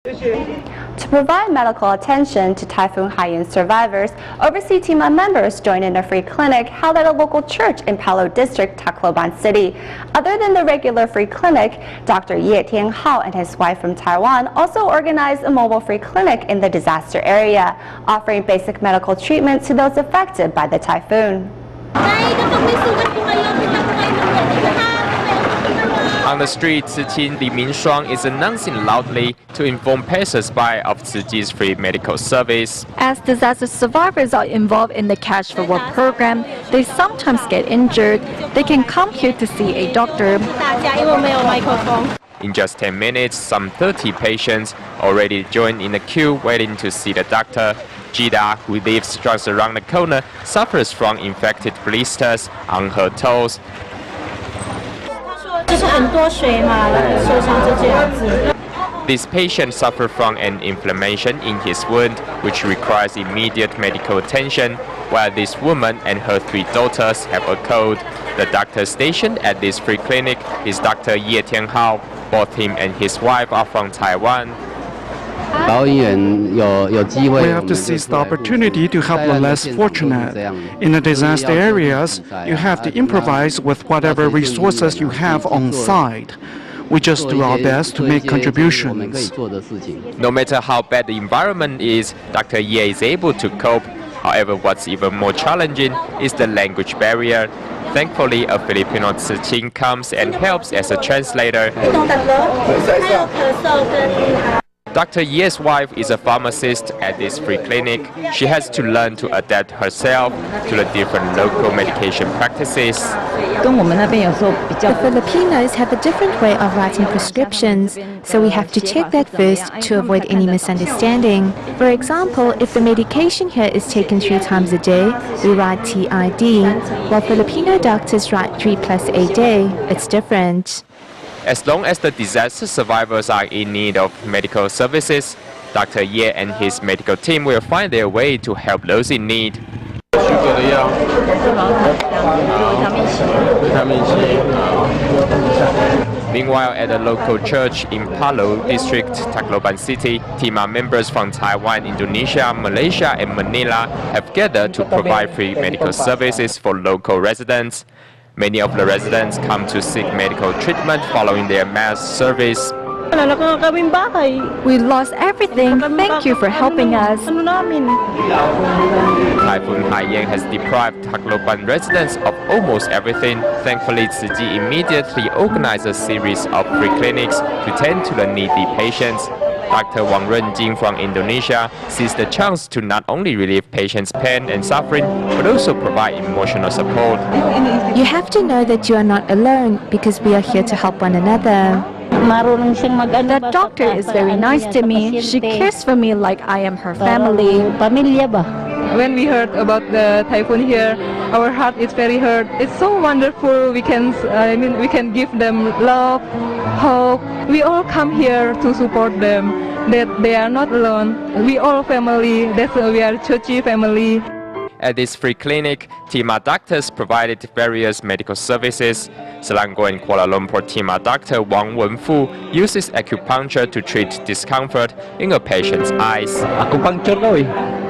To provide medical attention to Typhoon Haiyan survivors, overseas Tima members joined in a free clinic held at a local church in Palo District, Tacloban City. Other than the regular free clinic, Dr. Ye Tianhao and his wife from Taiwan also organized a mobile free clinic in the disaster area, offering basic medical treatment to those affected by the typhoon. On the street, Tzu Li Minshuang is announcing loudly to inform passers-by of Tzu Ji's free medical service. As disaster survivors are involved in the Cash for Work program, they sometimes get injured. They can come here to see a doctor. In just 10 minutes, some 30 patients already joined in the queue waiting to see the doctor. Jida, who lives just around the corner, suffers from infected blisters on her toes. This patient suffers from an inflammation in his wound, which requires immediate medical attention, while this woman and her 3 daughters have a cold. The doctor stationed at this free clinic is Dr. Ye Tianhao. Both him and his wife are from Taiwan. We have to seize the opportunity to help the less fortunate. In the disaster areas, you have to improvise with whatever resources you have on site. We just do our best to make contributions. No matter how bad the environment is, Dr. Ye is able to cope. However, what's even more challenging is the language barrier. Thankfully, a Filipino Tzu Chi comes and helps as a translator. Dr. Ye's wife is a pharmacist at this free clinic. She has to learn to adapt herself to the different local medication practices. The Filipinos have a different way of writing prescriptions, so we have to check that first to avoid any misunderstanding. For example, if the medication here is taken 3 times a day, we write TID, while Filipino doctors write 3 plus a day. It's different. As long as the disaster survivors are in need of medical services, Dr. Ye and his medical team will find their way to help those in need. Meanwhile, at a local church in Palo District, Tacloban City, Tima members from Taiwan, Indonesia, Malaysia, and Manila have gathered to provide free medical services for local residents. Many of the residents come to seek medical treatment following their mass service. We lost everything. Thank you for helping us. Typhoon Haiyan has deprived Tacloban residents of almost everything. Thankfully, Tzu Ji immediately organized a series of free clinics to tend to the needy patients. Dr. Wang Renjing from Indonesia sees the chance to not only relieve patients' pain and suffering, but also provide emotional support. You have to know that you are not alone, because we are here to help one another. That doctor is very nice to me. She cares for me like I am her family. When we heard about the typhoon here, our heart is very hurt. It's so wonderful. We can give them love, hope. We all come here to support them. That they are not alone. We all family. That's why we are churchy family. At this free clinic, Tima doctors provided various medical services. Selangor and Kuala Lumpur Tima doctor Wang Wenfu uses acupuncture to treat discomfort in a patient's eyes.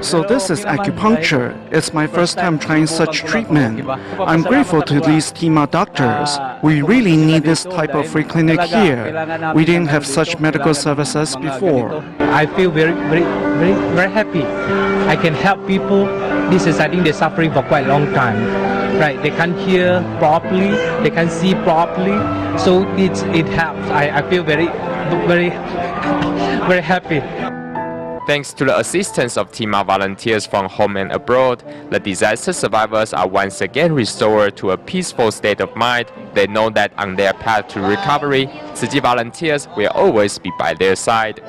So this is acupuncture. It's my first time trying such treatment. I'm grateful to these Tima doctors. We really need this type of free clinic here. We didn't have such medical services before. I feel very happy. I can help people. This is, I think, they're suffering for quite a long time. Right? They can't hear properly. They can't see properly. So it helps. I feel very happy. Thanks to the assistance of Tima volunteers from home and abroad, the disaster survivors are once again restored to a peaceful state of mind. They know that on their path to recovery, Tzu Ji volunteers will always be by their side.